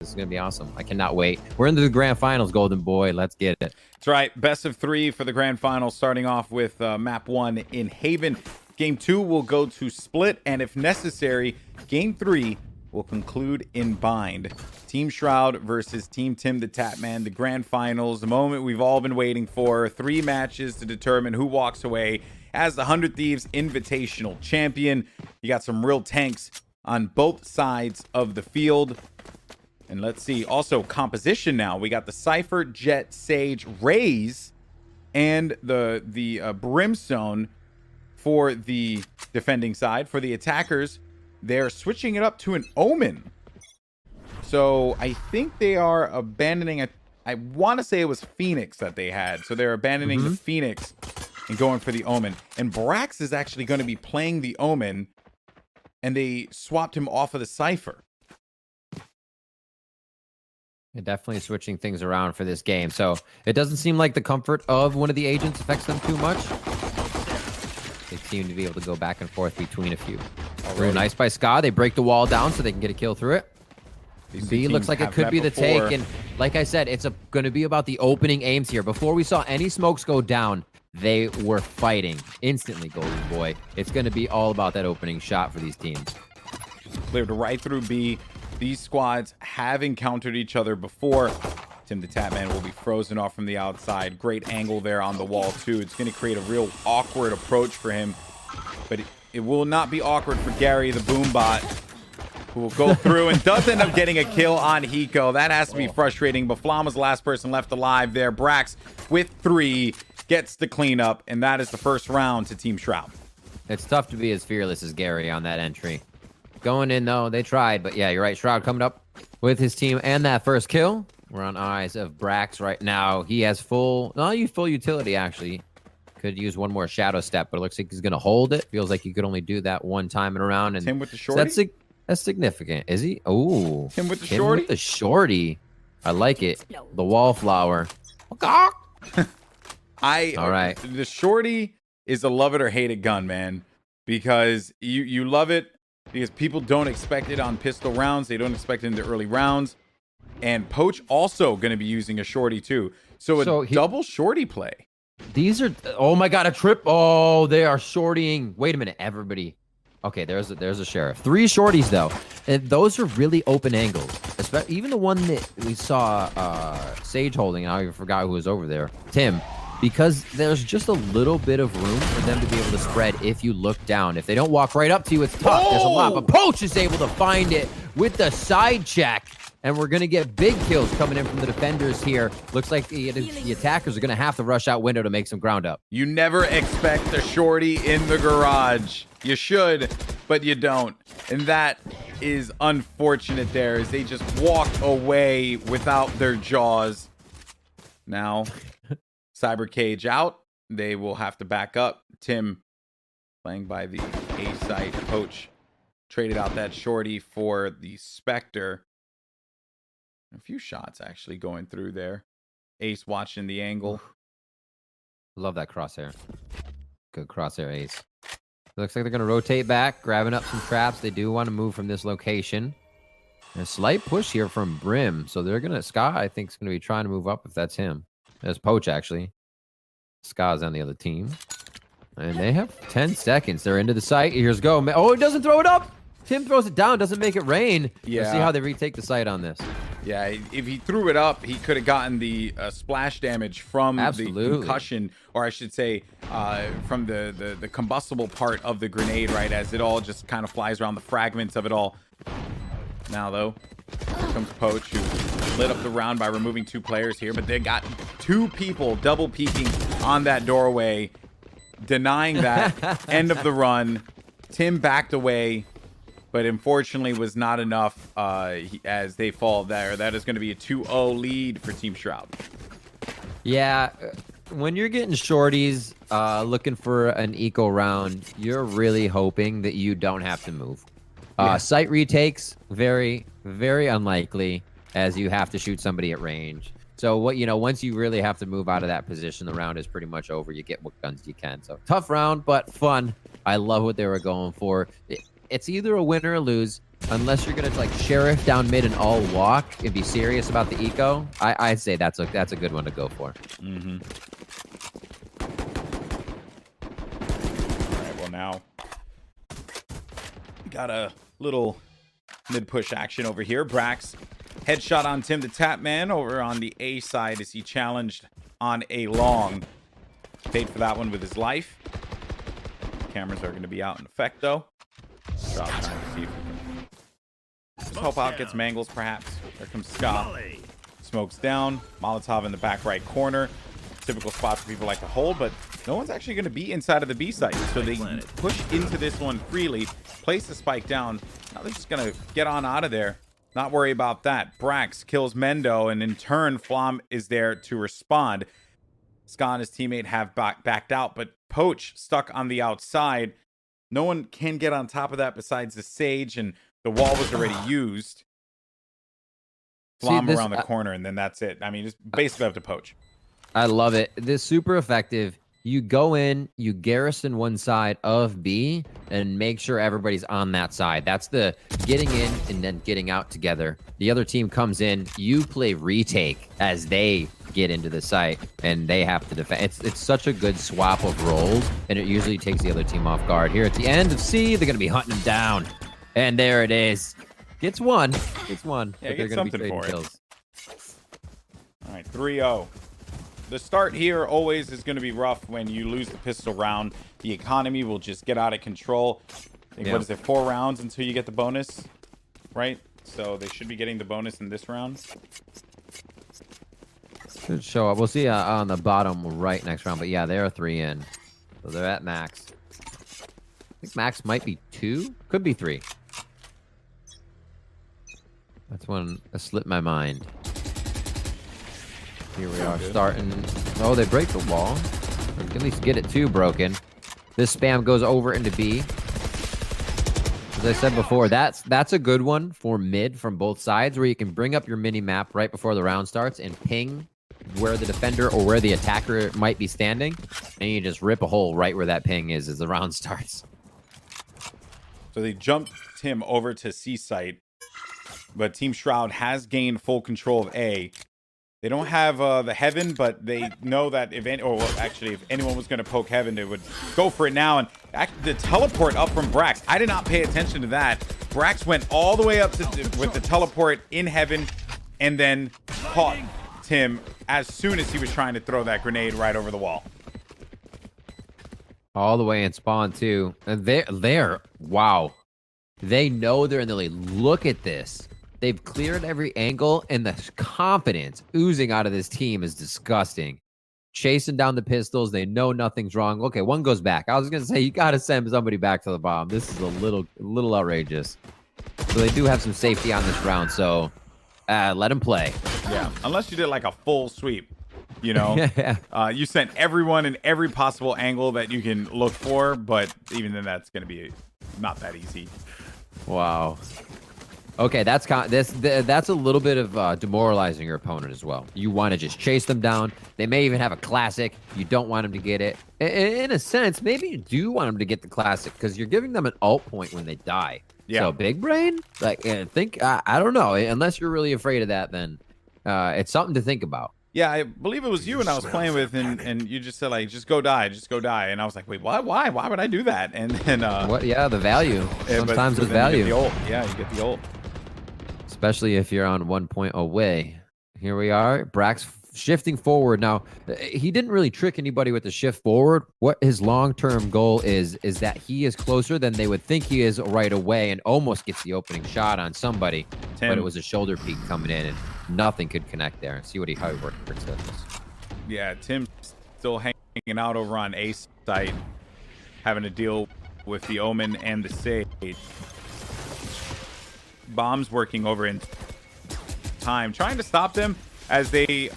This is going to be awesome. I cannot wait. We're into the grand finals, Golden Boy. Let's get it. That's right. Best of 3 for the grand finals, starting off with map 1 in Haven. Game 2 will go to Split, and if necessary, Game 3 will conclude in Bind. Team Shroud versus Team TimTheTatman, the grand finals, the moment we've all been waiting for. 3 matches to determine who walks away as the 100 Thieves Invitational Champion. You got some real tanks on both sides of the field. And let's see, also composition now. We got the Cypher, Jet, Sage, Raze, and the Brimstone for the defending side. For the attackers, they're switching it up to an Omen. So I think they are abandoning I want to say it was Phoenix that they had. So they're abandoning the Phoenix and going for the Omen. And Brax is actually going to be playing the Omen, and they swapped him off of the Cypher. They're definitely switching things around for this game. So it doesn't seem like the comfort of one of the agents affects them too much. They seem to be able to go back and forth between a few. Real nice by Ska. They break the wall down so they can get a kill through it. B looks like it could be the take. And like I said, it's going to be about the opening aims here. Before we saw any smokes go down, they were fighting instantly, Golden Boy. It's going to be all about that opening shot for these teams. Cleared right through B. These squads have encountered each other before. TimTheTatman will be frozen off from the outside. Great angle there on the wall, too. It's going to create a real awkward approach for him. But it will not be awkward for Gary, the Boombot, who will go through and does end up getting a kill on Hiko. That has to be frustrating, but Flama's the last person left alive there. Brax with 3 gets the cleanup, and that is the first round to Team Shroud. It's tough to be as fearless as Gary on that entry. Going in, though, they tried, but yeah, you're right. Shroud coming up with his team and that first kill. We're on eyes of Brax right now. He has full utility, actually. Could use one more shadow step, but it looks like he's going to hold it. Feels like he could only do that one time in a round. And Tim with the shorty? That's significant. Is he? Oh. Tim with the shorty? With the shorty. I like it. The wallflower. All right. The shorty is a love it or hate it gun, man. Because you love it because people don't expect it on pistol rounds. They don't expect it in the early rounds. And Poach also going to be using a shorty too. So double shorty play. These are, oh my God, a trip. Oh, they are shortying. Wait a minute, everybody. Okay, there's a sheriff. 3 shorties though. And those are really open angles. Especially, even the one that we saw Sage holding. I even forgot who was over there. Tim. Because there's just a little bit of room for them to be able to spread if you look down. If they don't walk right up to you, it's tough. There's a lot. But Poach is able to find it with the side check. And we're going to get big kills coming in from the defenders here. Looks like the attackers are going to have to rush out window to make some ground up. You never expect a shorty in the garage. You should, but you don't. And that is unfortunate there as they just walked away without their jaws. Now, Cyber Cage out. They will have to back up. Tim playing by the A site. Poach traded out that shorty for the Spectre. A few shots actually going through there. Ace watching the angle. Love that crosshair. Good crosshair, Ace. Looks like they're going to rotate back, grabbing up some traps. They do want to move from this location. And a slight push here from Brim. So they're going to, Ska, I think, is going to be trying to move up if that's him. That's Poach, actually. Ska's on the other team. And they have 10 seconds. They're into the site. Here's go. Oh, it doesn't throw it up. Tim throws it down, doesn't make it rain. Yeah. Let's see how they retake the site on this. Yeah, if he threw it up, he could have gotten the splash damage from the concussion, or I should say, from the combustible part of the grenade, right, as it all just kind of flies around the fragments of it all. Now, though, here comes Poach, who lit up the round by removing 2 players here, but they got 2 people double peeking on that doorway, denying that end of the run. Tim backed away, but unfortunately was not enough as they fall there. That is going to be a 2-0 lead for Team Shroud. Yeah, when you're getting shorties looking for an eco round, you're really hoping that you don't have to move. Site retakes, very, very unlikely, as you have to shoot somebody at range. So once you really have to move out of that position, the round is pretty much over. You get what guns you can. So tough round, but fun. I love what they were going for. It's either a win or a lose. unless you're gonna like sheriff down mid and all walk and be serious about the eco, I'd say that's a good one to go for. Mm-hmm. All right, well now got a little mid push action over here. Brax headshot on TimTheTatman over on the A side as he challenged on a long. Paid for that one with his life. Cameras are going to be out in effect though. Shroud trying to see if we can just help out, gets Mangles perhaps. There comes Scott. Smokes down. Molotov in the back right corner. Typical spot for people like to hold, but no one's actually going to be inside of the B site. So they push into this one freely, place the spike down. Now they're just going to get on out of there. Not worry about that. Brax kills Mendo, and in turn, Flom is there to respond. Scott and his teammate have backed out, but Poach stuck on the outside. No one can get on top of that besides the Sage, and the wall was already used. Flom around the corner, and then that's it. I mean, it's basically up to Poach. I love it. This is super effective. You go in, you garrison one side of B, and make sure everybody's on that side. That's the getting in and then getting out together. The other team comes in, you play retake as they get into the site, and they have to defend. It's such a good swap of roles, and it usually takes the other team off guard. Here at the end of C, they're going to be hunting him down. And there it is. Gets one. Gets one. Yeah, but they're going to be trading kills. All right, 3-0. The start here always is going to be rough when you lose the pistol round. The economy will just get out of control. I think, what is it, 4 rounds until you get the bonus, right? So they should be getting the bonus in this round. Should show up. We'll see on the bottom right next round. But yeah, they're 3 in. So they're at max. I think max might be 2. Could be 3. That's one that slipped my mind. Here we are starting. Oh, they break the wall. We can at least get it 2 broken. This spam goes over into B. As I said before, that's a good one for mid from both sides, where you can bring up your mini map right before the round starts and ping where the defender or where the attacker might be standing, and you just rip a hole right where that ping is as the round starts. So they jumped him over to C site, but Team Shroud has gained full control of A. They don't have the Heaven, but they know that if anyone was going to poke Heaven, they would go for it now. And the teleport up from Brax, I did not pay attention to that. Brax went all the way up to with the teleport in Heaven, and then caught Tim as soon as he was trying to throw that grenade right over the wall. All the way in spawn too. And they're wow. They know they're in the lead. Look at this. They've cleared every angle, and the confidence oozing out of this team is disgusting. Chasing down the pistols. They know nothing's wrong. Okay, one goes back. I was going to say, you got to send somebody back to the bomb. This is a little outrageous. So they do have some safety on this round, so let them play. Yeah, unless you did like a full sweep, you know? You sent everyone in every possible angle that you can look for, but even then that's going to be not that easy. Wow. Okay, that's a little bit of demoralizing your opponent as well. You want to just chase them down. They may even have a classic. You don't want them to get it. In a sense, maybe you do want them to get the classic because you're giving them an ult point when they die. Yeah. So big brain, like I don't know. Unless you're really afraid of that, then it's something to think about. Yeah, I believe it was you and I was playing with, and you just said like, just go die, and I was like, wait, what? Why would I do that? And then what? Yeah, the value. Sometimes the value. You get the ult. Yeah, you get the ult. Especially if you're on 1 point away. Here we are. Brax shifting forward. Now, he didn't really trick anybody with the shift forward. What his long-term goal is that he is closer than they would think he is right away and almost gets the opening shot on somebody. Tim. But it was a shoulder peek coming in, and nothing could connect there. See how he worked for surface. Yeah, Tim's still hanging out over on A site, having to deal with the Omen and the Sage. Bombs working over in time, trying to stop them as they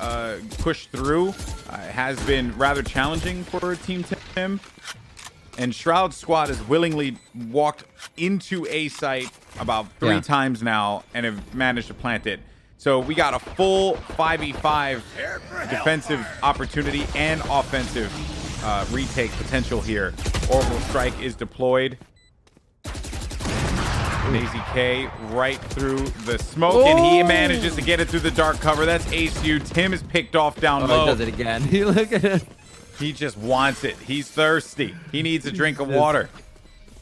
push through. Has been rather challenging for Team Tim, and Shroud squad has willingly walked into A site about 3 times now and have managed to plant it. So we got a full 5v5 defensive opportunity and offensive retake potential here. Orbital strike is deployed. Daisy K right through the smoke, and he manages to get it through the dark cover. That's ACU. Tim is picked off down low. He does it again. Look at him. He just wants it. He's thirsty. He needs a drink of water.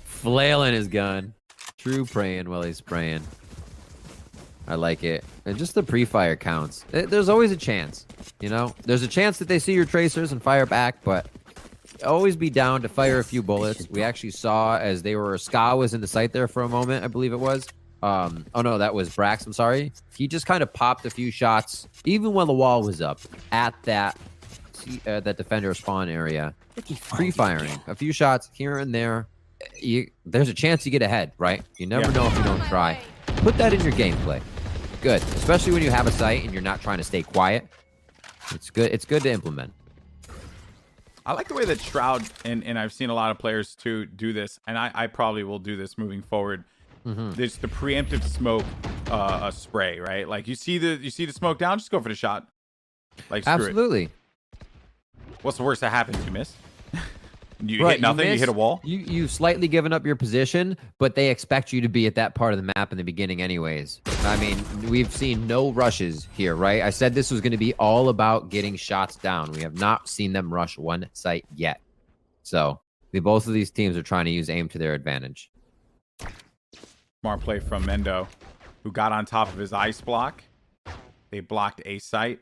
Flailing his gun. True praying while he's spraying. I like it. And just the pre-fire counts. There's always a chance, you know? There's a chance that they see your tracers and fire back, but always be down to fire a few bullets. We actually saw as Ska was in the sight there for a moment, I believe it was. Oh no, that was Brax, I'm sorry. He just kind of popped a few shots, even when the wall was up, at that defender spawn area. Pre-firing. A few shots here and there. There's a chance you get ahead, right? You never know if you don't try. Put that in your gameplay. Good. Especially when you have a sight and you're not trying to stay quiet. It's good. It's good to implement. I like the way that Shroud, and I've seen a lot of players too do this, and I probably will do this moving forward. There's the preemptive smoke spray, right? Like you see the smoke down, just go for the shot. Like screw Absolutely. it. What's the worst that happens? You miss? You hit nothing, you hit a wall? You've slightly given up your position, but they expect you to be at that part of the map in the beginning anyways. I mean, we've seen no rushes here, right? I said this was going to be all about getting shots down. We have not seen them rush one site yet. So, both of these teams are trying to use aim to their advantage. Smart play from Mendo, who got on top of his ice block. They blocked a site.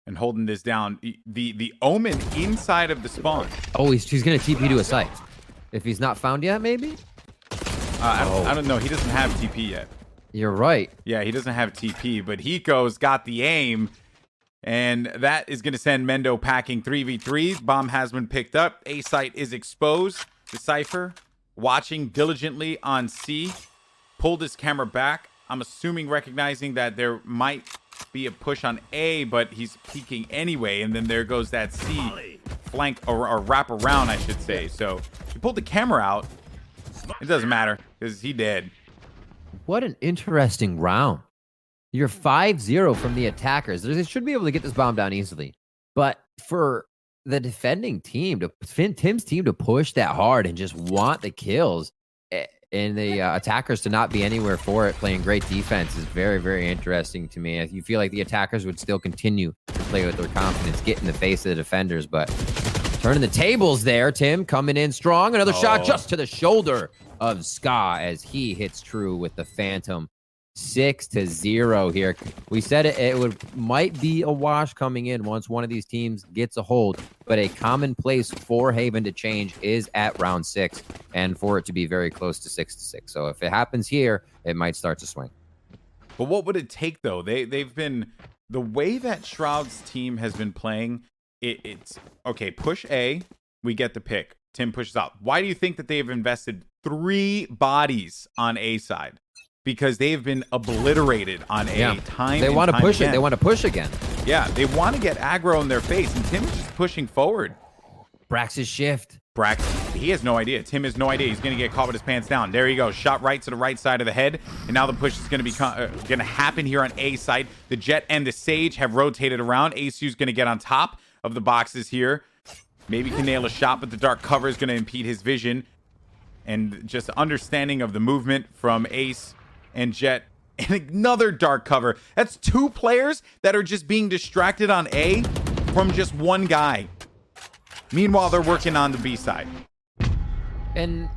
And holding this down, the Omen inside of the spawn. Oh, he's gonna TP to a site. If he's not found yet, maybe. I don't know. He doesn't have TP yet. You're right. Yeah, he doesn't have TP, but Hiko's got the aim, and that is gonna send Mendo packing 3v3. Bomb has been picked up. A site is exposed. The Cypher watching diligently on C. Pulled his camera back. I'm assuming recognizing that there might be a push on A, but he's peeking anyway, and then there goes that C flank or wrap around, I should say. So he pulled the camera out. It doesn't matter because he dead. What an interesting round. You're 5-0 from the attackers. They should be able to get this bomb down easily, but for the defending team, Tim's team to push that hard and just want the kills, and the attackers to not be anywhere for it, playing great defense, is very, very interesting to me. You feel like the attackers would still continue to play with their confidence, get in the face of the defenders, but turning the tables there. Tim coming in strong. Another shot just to the shoulder of Ska as he hits true with the Phantom. 6-0 here. We said it might be a wash coming in once one of these teams gets a hold, but a common place for Haven to change is at round 6, and for it to be very close to 6-6. So if it happens here, it might start to swing. But what would it take though? They've been, the way that Shroud's team has been playing, it's okay. Push A, we get the pick. Tim pushes out. Why do you think that they have invested 3 bodies on A side? Because they've been obliterated on A time. They want to push again. it. They want to push again. Yeah, they want to get aggro in their face, and Tim is just pushing forward. Brax's shift. Brax, he has no idea. Tim has no idea. He's going to get caught with his pants down. There you go. Shot right to the right side of the head, and now the push is going to be going to happen here on A side. The Jet and the Sage have rotated around. ASU's going to get on top of the boxes here. Maybe can nail a shot, but the dark cover is going to impede his vision, and just understanding of the movement from Ace and Jet, and another dark cover. That's 2 players that are just being distracted on A from just one guy. Meanwhile, they're working on the B side. And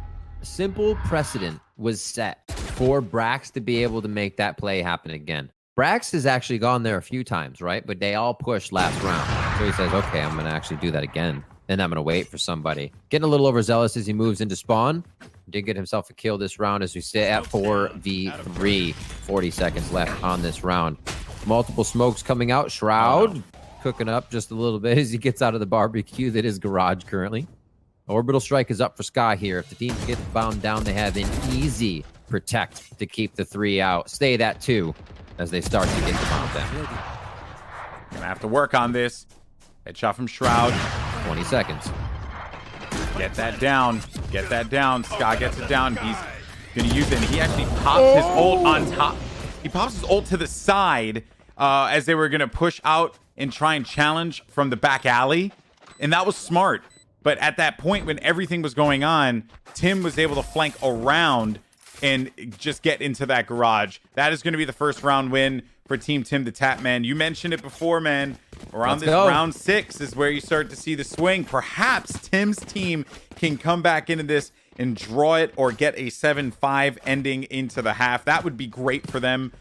simple precedent was set for Brax to be able to make that play happen again. Brax has actually gone there a few times, right? But they all pushed last round. So he says, okay, I'm going to actually do that again. And I'm going to wait for somebody. Getting a little overzealous as he moves into spawn. Did get himself a kill this round as we sit at 4v3. 40 seconds left on this round. Multiple smokes coming out. Shroud cooking up just a little bit as he gets out of the barbecue that is garage currently. Orbital strike is up for Sky here. If the team get the bomb down, they have an easy protect to keep the 3 out. Stay that 2 as they start to get the bomb down. Gonna have to work on this. Headshot from Shroud. 20 seconds. Get that down. Get that down. Scott gets it down. He's going to use it. And he actually pops his ult on top. He pops his ult to the side as they were going to push out and try and challenge from the back alley. And that was smart. But at that point, when everything was going on, Tim was able to flank around and just get into that garage. That is going to be the first round win for Team TimTheTatman. You mentioned it before, man. Around this round 6 is where you start to see the swing. Perhaps Tim's team can come back into this and draw it or get a 7-5 ending into the half. That would be great for them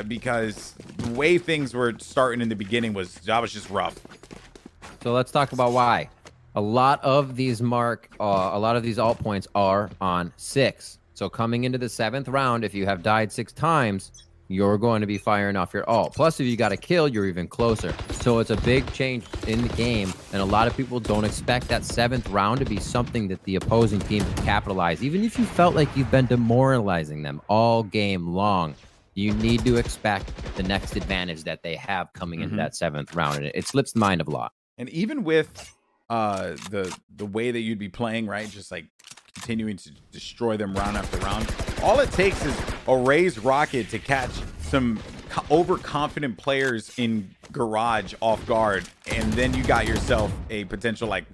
because the way things were starting in the beginning was just rough. So let's talk about why. A lot of these alt points are on 6. So coming into the 7th round, if you have died 6 times, you're going to be firing off your alt. Plus, if you got a kill, you're even closer. So it's a big change in the game, and a lot of people don't expect that 7th round to be something that the opposing team can capitalize. Even if you felt like you've been demoralizing them all game long, you need to expect the next advantage that they have coming into that 7th round. And it slips the mind of a lot. And even with the way that you'd be playing, right, just like continuing to destroy them round after round, all it takes is a raised rocket to catch some overconfident players in garage off guard, and then you got yourself a potential like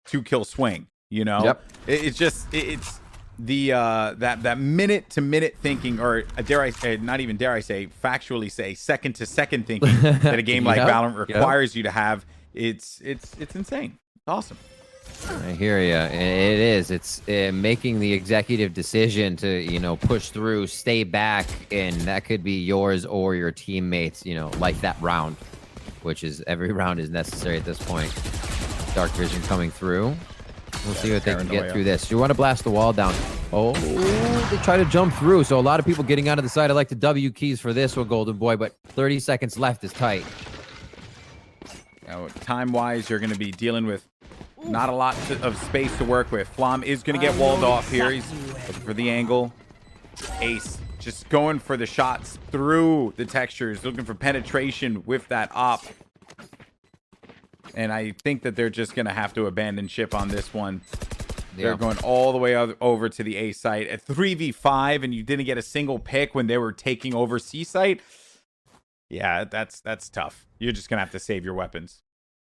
2-kill swing, you know. Yep. It's the that minute to minute thinking, or dare I say, not even dare I say, factually say, second to second thinking that a game like Valorant requires you to have. It's insane. It's awesome. I hear you. It is. It's making the executive decision to, you know, push through, stay back, and that could be yours or your teammates, you know, like that round, which is every round is necessary at this point. Dark vision coming through. We'll see what they can get through this. You want to blast the wall down. Oh, they try to jump through. So a lot of people getting out of the side. I like the W keys for this one, Golden Boy, but 30 seconds left is tight. Now, time-wise, you're going to be dealing with not a lot of space to work with. Flom is going to get walled off here. He's looking for the angle. Ace just going for the shots through the textures, looking for penetration with that op. And I think that they're just going to have to abandon ship on this one. They're going all the way over to the A site at 3v5, and you didn't get a single pick when they were taking over C site. Yeah, that's tough. You're just going to have to save your weapons.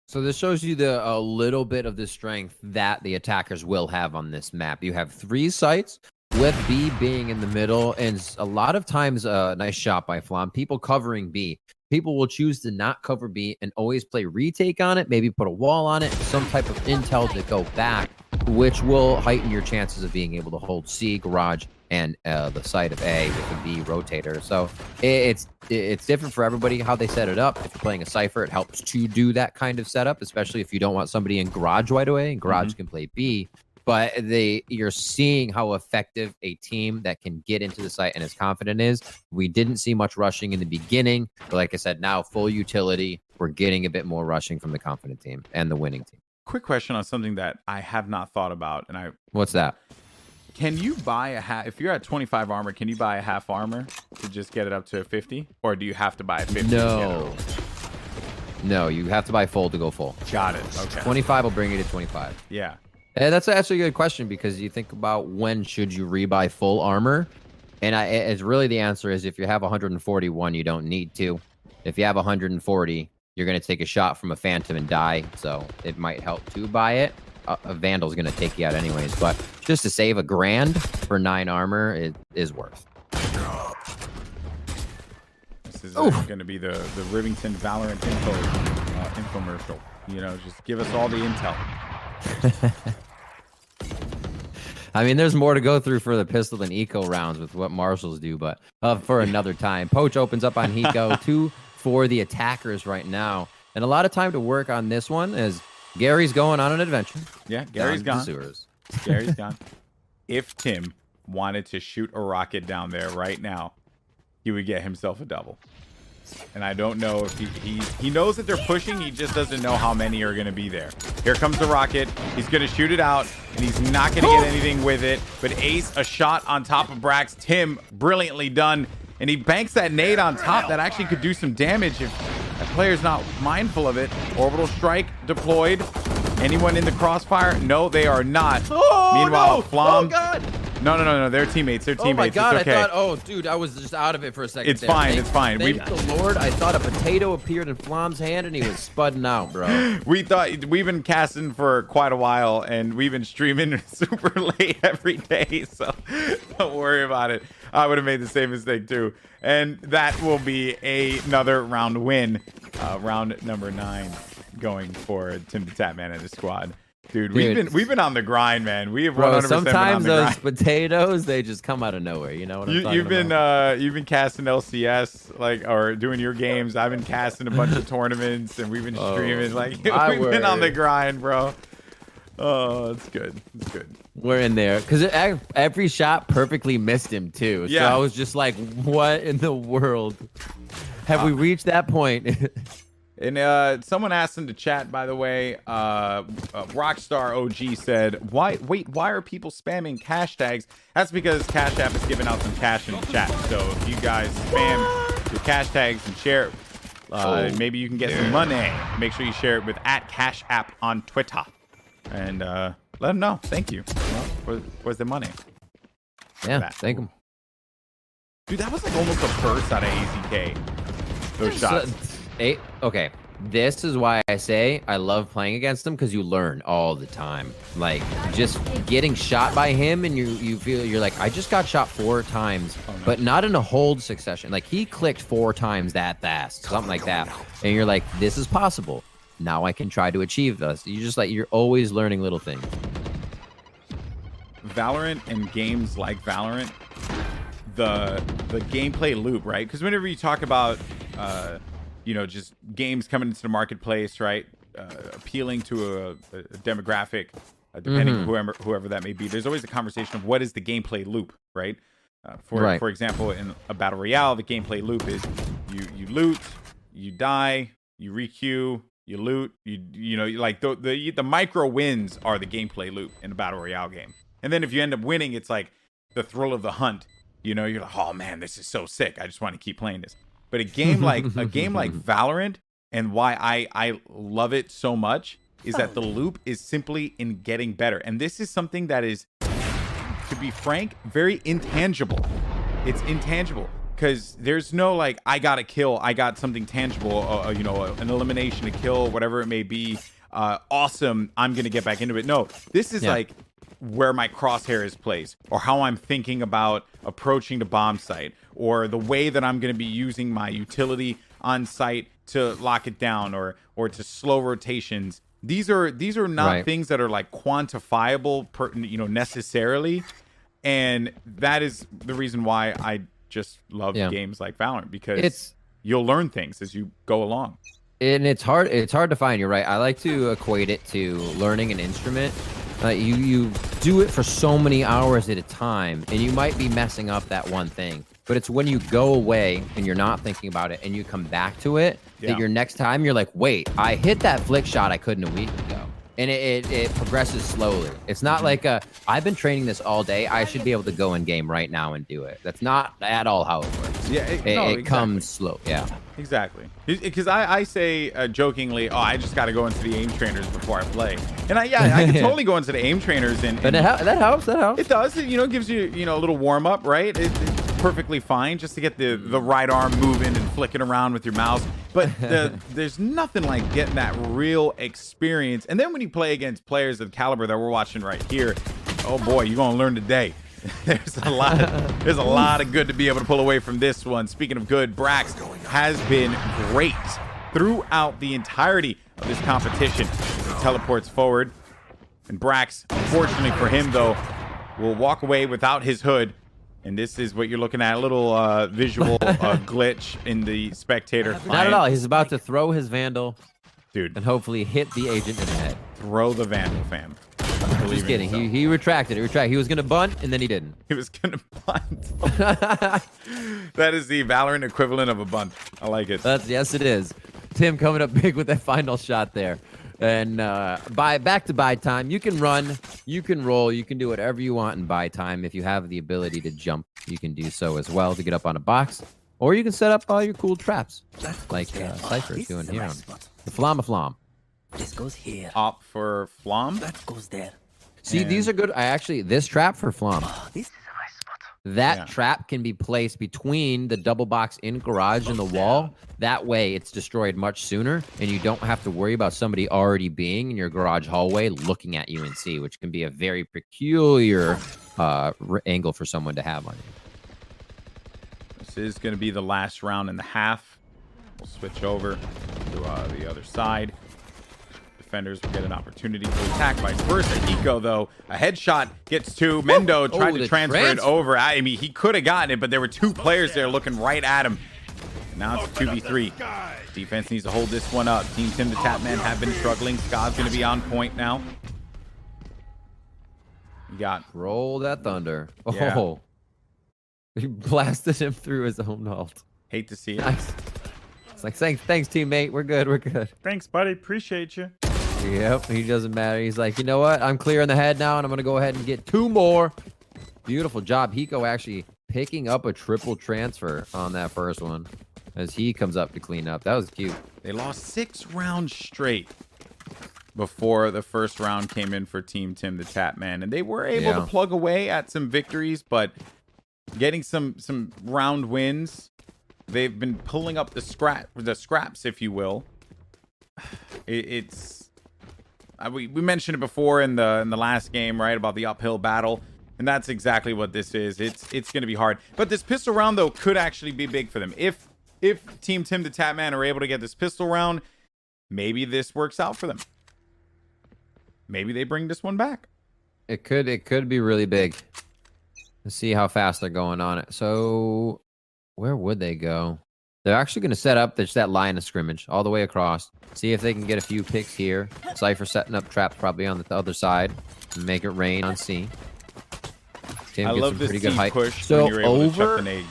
So this shows you a little bit of the strength that the attackers will have on this map. You have 3 sites with B being in the middle, and a lot of times, nice shot by Flom, people covering B. People will choose to not cover B and always play retake on it, maybe put a wall on it, some type of intel to go back, which will heighten your chances of being able to hold C, garage, and the side of A with the B rotator. So it's different for everybody how they set it up. If you're playing a Cypher, it helps to do that kind of setup, especially if you don't want somebody in garage right away, and garage can play B. But you're seeing how effective a team that can get into the site and is confident is. We didn't see much rushing in the beginning, but like I said, now full utility. We're getting a bit more rushing from the confident team and the winning team. Quick question on something that I have not thought about, and what's that? Can you buy a half? If you're at 25 armor, can you buy a half armor to just get it up to 50, or do you have to buy a 50? No, you have to buy full to go full. Got it. Okay. 25 will bring you to 25. Yeah. And that's actually a good question, because you think about when should you rebuy full armor, and it's really the answer is if you have 141, you don't need to. If you have 140, you're going to take a shot from a Phantom and die, so it might help to buy it. A Vandal's going to take you out anyways, but just to save $1,000 for 9 armor, it is worth. This is going to be the Rivington Valorant infomercial. You know, just give us all the intel. I mean, there's more to go through for the pistol and eco rounds with what marshals do, but for another time. Poach opens up on Hiko, 2 for the attackers right now, and a lot of time to work on this one as Gary's going on an adventure. Yeah, Gary's gone. Gary's gone. If Tim wanted to shoot a rocket down there right now, he would get himself a double. And I don't know if he knows that they're pushing. He just doesn't know how many are going to be there. Here comes the rocket. He's going to shoot it out, and he's not going to get anything with it. But Ace, a shot on top of Brax. Tim, brilliantly done. And he banks that nade on top that actually could do some damage if that player's not mindful of it. Orbital strike deployed. Anyone in the crossfire? No, they are not. Oh, Meanwhile, no. Flom No. They're teammates. They're teammates. Oh my god! It's okay. I thought. Oh, dude, I was just out of it for a second. It's fine. It's fine. Thank the Lord. I thought a potato appeared in Flom's hand and he was spudding out, bro. We've been casting for quite a while and we've been streaming super late every day, so don't worry about it. I would have made the same mistake too, and that will be another round win. Round number 9 going for TimTheTatman and his squad. Dude, we've been on the grind, man. We have 100% sometimes been on the those grind. potatoes, they just come out of nowhere. You know what I'm talking about? You've been casting LCS, or doing your games. I've been casting a bunch of tournaments, and we've been streaming. We've been on the grind, bro. Oh, it's good. It's good. We're in there because every shot perfectly missed him too. Yeah. So I was just like, what in the world? Have we reached that point? And someone asked in the chat, by the way, Rockstar OG said, why are people spamming cash tags? That's because Cash App is giving out some cash in the chat. So if you guys spam your cash tags and share it, maybe you can get some money. Make sure you share it with @CashApp on Twitter. And let them know. Thank you. Where's the money? Yeah, thank them. Dude, that was like almost a burst out of AZK. Those shots. Okay, this is why I say I love playing against him, because you learn all the time. Like, just getting shot by him and you feel, you're like, I just got shot 4 times, but not in a hold succession. Like, he clicked 4 times that fast, something like that. And you're like, this is possible. Now I can try to achieve this. You just like, you're always learning little things. Valorant and games like Valorant, the gameplay loop, right? Because whenever you talk about just games coming into the marketplace, right, appealing to a demographic, depending on whoever that may be, there's always a conversation of what is the gameplay loop, right? For example, in a battle royale, the gameplay loop is you loot, you die, you requeue, you loot, like the micro wins are the gameplay loop in a battle royale game. And then if you end up winning, it's like the thrill of the hunt. You're like, oh man, this is so sick. I just want to keep playing this. But a game like Valorant, and why I love it so much, is that the loop is simply in getting better. And this is something that is, to be frank, very intangible. It's intangible because there's no like, I got a kill, I got something tangible, an elimination, a kill, whatever it may be. Awesome, I'm gonna get back into it. No, this is like where my crosshair is placed, or how I'm thinking about approaching the bomb site, or the way that I'm going to be using my utility on site to lock it down, or to slow rotations. These are not things that are like quantifiable necessarily, and that is the reason why I just love games like Valorant, because you'll learn things as you go along. And it's hard to find. You're right. I like to equate it to learning an instrument. You do it for so many hours at a time, and you might be messing up that one thing. But it's when you go away and you're not thinking about it and you come back to it, that your next time you're like, wait, I hit that flick shot I couldn't a week ago. And it progresses slowly. It's not like I've been training this all day, I should be able to go in game right now and do it. That's not at all how it works. Yeah, it comes slow. Yeah, exactly. Because I say jokingly, oh, I just got to go into the aim trainers before I play. And I can totally go into the aim trainers, but that helps. It does. It gives you a little warm up, right? It's perfectly fine just to get the right arm moving and flicking around with your mouse. But there's nothing like getting that real experience. And then when you play against players of caliber that we're watching right here, oh boy, you're gonna learn today. There's a lot of good to be able to pull away from this one. Speaking of good, Brax has been great throughout the entirety of this competition. He teleports forward, and Brax, unfortunately for him though, will walk away without his hood. And this is what you're looking at, a little visual glitch in the spectator. Not at all. He's about to throw his Vandal, dude, and hopefully hit the agent in the head. Throw the Vandal, fam. Just kidding. He retracted. He was going to bunt, and then he didn't. He was going to bunt. That is the Valorant equivalent of a bunt. I like it. Yes, it is. Tim coming up big with that final shot there. And back to buy time. You can run, you can roll, you can do whatever you want in buy time. If you have the ability to jump, you can do so as well to get up on a box. Or you can set up all your cool traps, like Cypher is doing here on the Flom. This goes here. Opt for Flom? That goes there. See, these are good. This trap for Flom. That trap can be placed between the double box in garage and the wall. That way, it's destroyed much sooner, and you don't have to worry about somebody already being in your garage hallway looking at you and see, which can be a very peculiar angle for someone to have on you. This is going to be the last round and a half. We'll switch over to the other side. Defenders will get an opportunity to attack. Vice versa. Hiko, though, a headshot gets two. Mendo tried to transfer it over. I mean, he could have gotten it, but there were two players there looking right at him. And now it's a 2v3. Defense needs to hold this one up. Team TimTheTatman have been struggling. Scott's going to be on point now. You got... Roll that thunder. Yeah. Oh. He blasted him through his own ult. Hate to see it. Nice. It's like, thanks, teammate. We're good. We're good. Thanks, buddy. Appreciate you. Yep, he doesn't matter. He's like, you know what? I'm clear in the head now, and I'm going to go ahead and get 2 more. Beautiful job. Hiko actually picking up a triple transfer on that first one as he comes up to clean up. That was cute. They lost 6 rounds straight before the first round came in for Team TimTheTatman, and they were able to plug away at some victories, but getting some round wins. They've been pulling up the scraps, if you will. We mentioned it before in the last game, right, about the uphill battle, and that's exactly what this is. It's going to be hard, but this pistol round though could actually be big for them. If Team TimTheTatman are able to get this pistol round, maybe this works out for them. Maybe they bring this one back. It could be really big. Let's see how fast they're going on it. So where would they go? They're actually going to set up that line of scrimmage all the way across. See if they can get a few picks here. Cypher setting up traps probably on the other side. And make it rain on C. Tim gets some pretty good height. Push so when you're able to chuck over, the nades.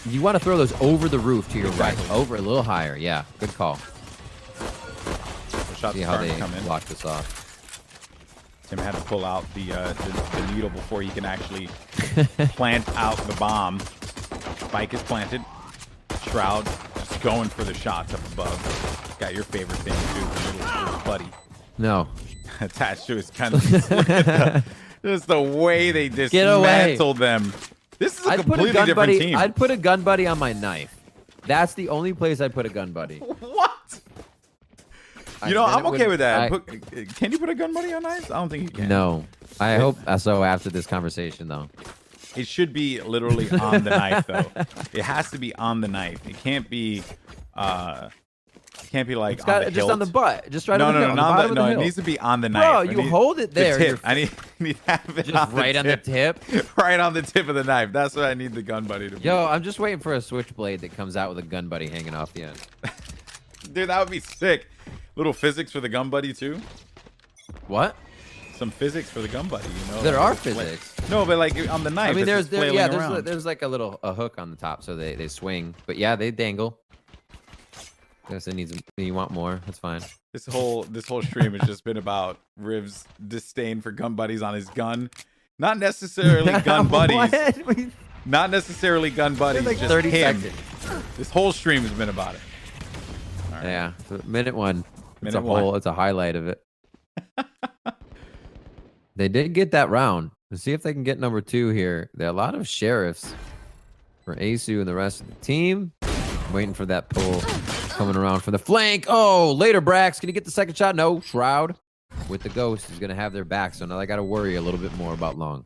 you want to throw those over the roof to your right. Over a little higher. Yeah, good call. The shots See how they come in. block this off. Tim had to pull out the needle before he can actually plant out the bomb. Spike is planted. Shroud just going for the shots up above. Got your favorite thing too, the little buddy. No. Attached to his gun. Just the way they dismantled them. This is a completely different team. I'd put a gun buddy on my knife. That's the only place I'd put a gun buddy. What? You know, I'm okay with that. Can you put a gun buddy on knives? I don't think you can. No. I hope so after this conversation, though. It should be literally on the knife, though. It has to be on the knife. It can't be like on the just hilt. on the butt. Just right on the hilt. No, it needs to be on the knife. Bro, you hold it there. The tip. I need to have it just right on the tip. Right on the tip of the knife. That's what I need the gun buddy to be. Yo, I'm just waiting for a switchblade that comes out with a gun buddy hanging off the end. Dude, that would be sick. Little physics for the gun buddy too. What? Some physics for the gun buddy, you know. There are physics. No, but like on the knife. I mean, there's like a hook on the top, so they swing. But yeah, they dangle. Guess it needs. You want more? That's fine. This whole stream has just been about Riv's disdain for gun buddies on his gun. Not necessarily gun buddies. Not necessarily gun buddies. Like just 30 him. seconds. This whole stream has been about it. Right. Yeah, minute one. Minute It's a highlight of it. They did get that round. Let's see if they can get number 2 here. There are a lot of sheriffs for Asu and the rest of the team. Waiting for that pull. Coming around for the flank. Oh, later, Brax. Can you get the second shot? No. Shroud with the ghost is going to have their back. So now I got to worry a little bit more about Long.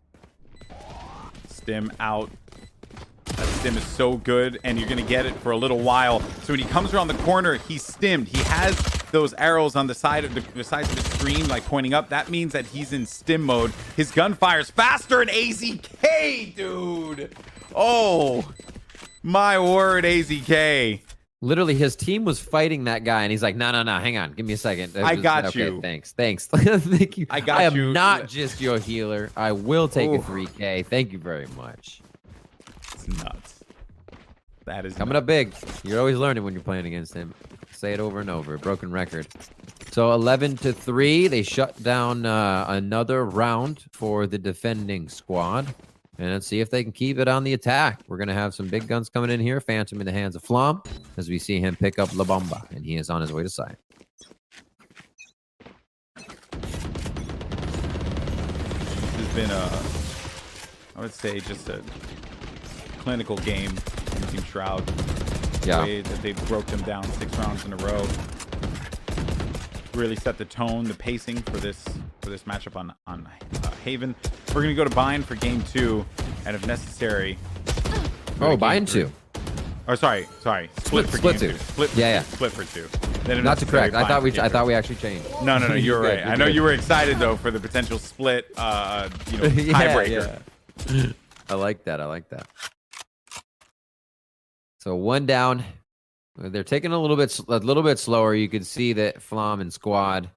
Stim out. That stim is so good, and you're going to get it for a little while. So when he comes around the corner, he's stimmed. He has those arrows on the side of the sides of the screen, like pointing up. That means that he's in stim mode. His gun fires faster, and AZK, dude. Oh, my word, AZK. Literally, his team was fighting that guy, and he's like, no, hang on. Give me a second. I got you. Thanks. Thank you. I got you. I am not just your healer. I will take a 3K. Thank you very much. It's nuts. That is coming up big. You're always learning when you're playing against him. Say it over and over. Broken record. So 11-3. They shut down another round for the defending squad. And let's see if they can keep it on the attack. We're going to have some big guns coming in here. Phantom in the hands of Flom as we see him pick up La Bomba. And he is on his way to side. been I would say just a clinical game from Team Shroud. Yeah. The way that they broke them down 6 rounds in a row. Really set the tone, the pacing for this matchup on Haven. We're gonna go to Bind for game 2, and if necessary. Oh, Bind 2. Or sorry, split for split game 2. 2. Split, Yeah. Split for 2. Then if Not to necessary, correct. I thought Bind for game we actually changed. No, you're Good, right. you're I know good. you were excited though for the potential split, tiebreaker. Yeah. I like that. So 1 down. They're taking a little bit slower. You could see that Flom and Squad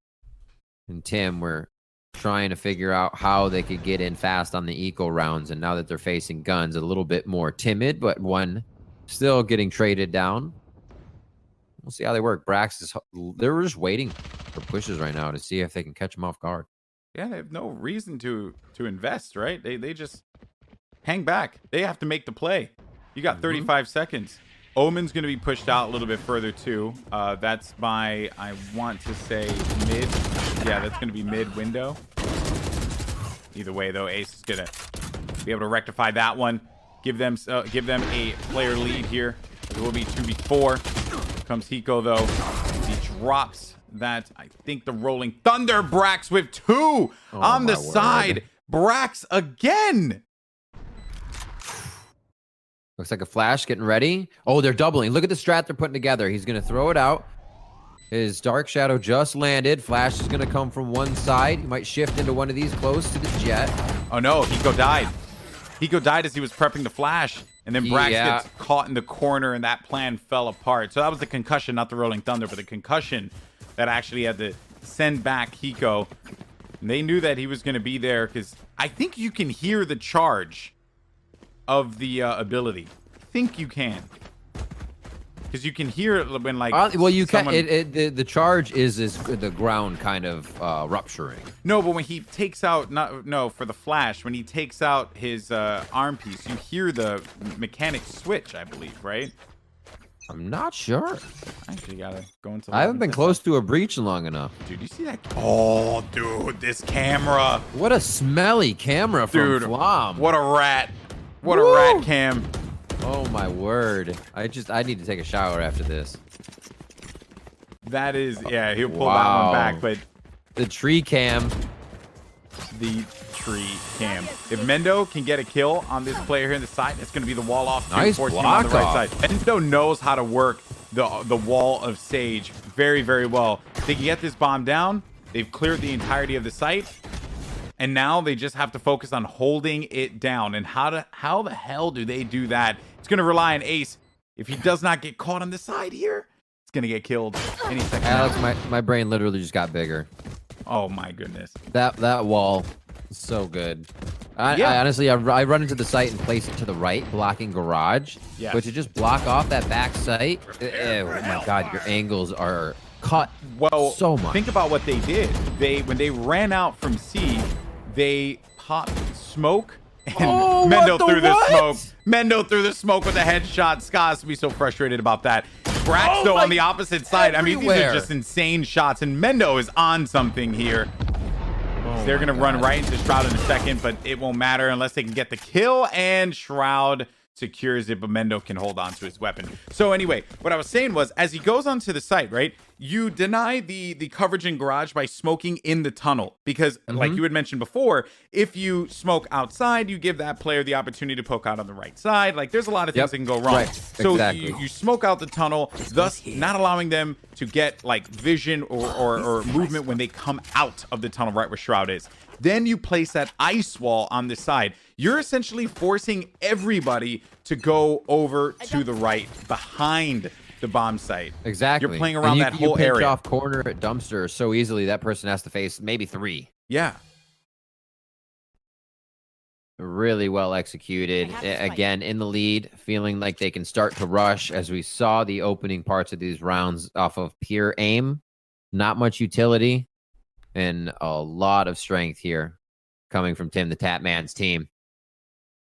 and Tim were trying to figure out how they could get in fast on the eco rounds, and now that they're facing guns, a little bit more timid, but one still getting traded down. We'll see how they work. They're just waiting for pushes right now to see if they can catch them off guard. Yeah, they have no reason to invest, right? They just hang back. They have to make the play. You got 35 seconds. Omen's going to be pushed out a little bit further too. That's by, I want to say, mid. Yeah, that's going to be mid window. Either way, though, Ace is going to be able to rectify that one. Give them a player lead here. It will be 2v4. Comes Hiko, though. He drops that. I think the Rolling Thunder. Brax with 2 on the side. Brax again. Looks like a flash getting ready. Oh, they're doubling. Look at the strat they're putting together. He's going to throw it out. His Dark Shadow just landed. Flash is going to come from one side. He might shift into one of these close to the jet. Oh, no. Hiko died. Hiko died as he was prepping the flash. And then Brax gets caught in the corner, and that plan fell apart. So that was the concussion, not the Rolling Thunder, but the concussion that actually had to send back Hiko. And they knew that he was going to be there because I think you can hear the charge of the ability. I think you can. Because you can hear it when, like, well, you someone... can. The charge is the ground kind of rupturing. No, but when he takes out, for the flash, when he takes out his arm piece, you hear the mechanic switch, I believe, right? I'm not sure. I actually gotta go into. I haven't been close to a breach long enough. Dude, you see that? Oh, dude, this camera. What a smelly camera from Flom. What a rat. What a rat cam. Oh my word. I need to take a shower after this. That is, yeah, he'll pull that one back, but the tree cam. The tree cam. If Mendo can get a kill on this player here in the side, it's going to be the wall off. Nice block on the right side. Mendo knows how to work the wall of Sage very, very well. They can get this bomb down. They've cleared the entirety of the site. And now they just have to focus on holding it down. And how the hell do they do that? It's going to rely on Ace. If he does not get caught on the side here, it's going to get killed any second. Alex, my brain literally just got bigger. Oh my goodness. That wall is so good. I honestly, I run into the site and place it to the right, blocking garage. Yeah. But to just block off that back site, oh my God, your angles are cut so much. Think about what they did. When they ran out from C, they popped smoke, and Mendo threw the smoke. Mendo threw the smoke with a headshot. Ska's to be so frustrated about that. Brax, though, on the opposite side. I mean, these are just insane shots, and Mendo is on something here. They're going to run right into Shroud in a second, but it won't matter unless they can get the kill, and Shroud secures it, but Mendo can hold on to his weapon. So anyway, what I was saying was, as he goes onto the site, right, you deny the coverage in garage by smoking in the tunnel, because like you had mentioned before, if you smoke outside, you give that player the opportunity to poke out on the right side. Like, there's a lot of things that can go wrong. Right. So exactly. you smoke out the tunnel, thus not allowing them to get like vision or movement when they come out of the tunnel right where Shroud is. Then you place that ice wall on the side. You're essentially forcing everybody to go over to the right behind the bomb site. Exactly. You're playing around that whole area. You pinch off corner at dumpster so easily that person has to face maybe 3. Yeah. Really well executed. Again, in the lead, feeling like they can start to rush, as we saw the opening parts of these rounds off of pure aim. Not much utility. And a lot of strength here coming from TimTheTatman's team.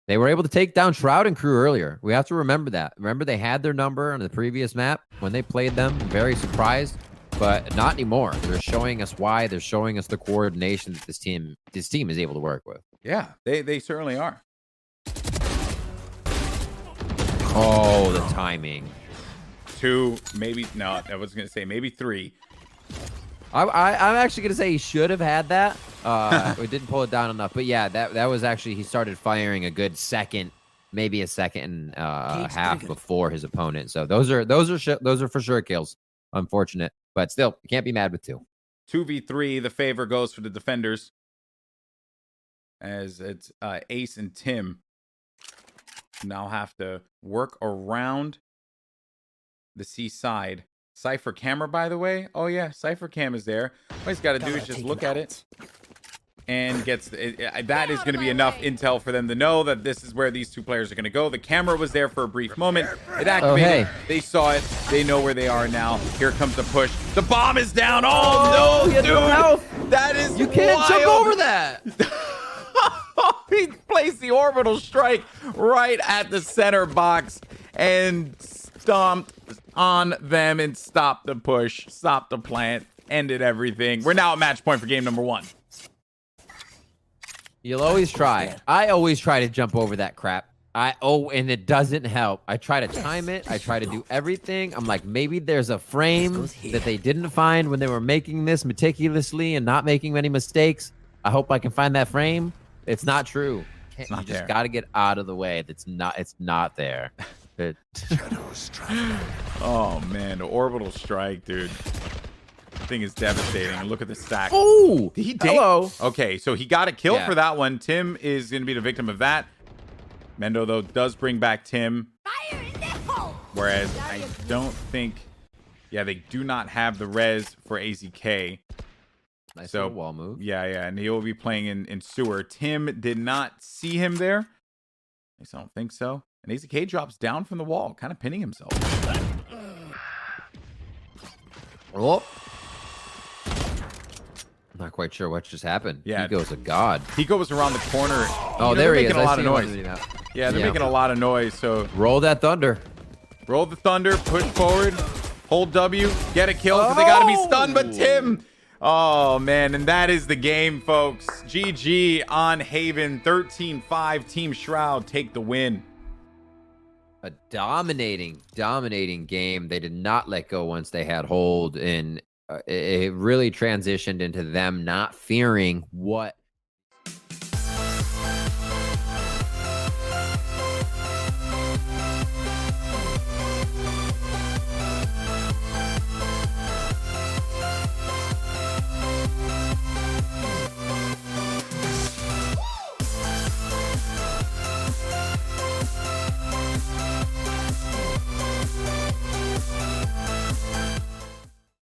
They were able to take down Shroud and crew earlier. We have to remember that. Remember, they had their number on the previous map when they played them. Very surprised, but not anymore. They're showing us why. They're showing us the coordination that this team is able to work with. Yeah, they certainly are. Oh, the timing. 2, maybe no. I was gonna say maybe 3. I'm actually gonna say he should have had that. We didn't pull it down enough, but yeah, that was actually he started firing a good second, maybe a second and a half before his opponent. So those are for sure kills. Unfortunate, but still, you can't be mad with 2. 2v3. The favor goes for the defenders, as it's Ace and Tim now have to work around the C side. Cypher camera, by the way. Oh yeah, Cypher cam is there. All he's got to do is just look at it, and gets that is going to be enough intel for them to know that this is where these 2 players are going to go. The camera was there for a brief moment. It activated. Oh, hey. They saw it. They know where they are now. Here comes the push. The bomb is down. Oh no, dude! That is You can't wild. jump over that. He placed the orbital strike right at the center box and stomped on them and stopped the push, stopped the plant, ended everything. We're now at match point for game number 1. You'll always try. I always try to jump over that crap. And it doesn't help. I try to time it. I try to do everything. I'm like, maybe there's a frame that they didn't find when they were making this meticulously and not making many mistakes. I hope I can find that frame. It's not true. It's not you just there. got to get out of the way. It's not there. Oh man, the orbital strike, dude. The thing is devastating. And look at the stack. Oh, Did he dink? hello. Okay, so he got a kill Yeah. for that one. Tim is going to be the victim of that. Mendo, though, does bring back Tim. Whereas I don't think... Yeah, they do not have the res for AZK. Nice So, little wall move. Yeah, and he will be playing in sewer. Tim did not see him there. At least I don't think so. And AZK drops down from the wall, kind of pinning himself. Oh. Not quite sure what just happened. Yeah. He goes a god. He goes around the corner. Oh, They're there he is. making a I lot see of him on noise. the map. Yeah, they're Yeah. making a lot of noise. So Roll that thunder. roll the thunder, push forward, hold W, get a kill because they got to be stunned. But Tim, oh man, and that is the game, folks. GG on Haven, 13-5. Team Shroud take the win. A dominating game. They did not let go once they had hold, and it really transitioned into them not fearing what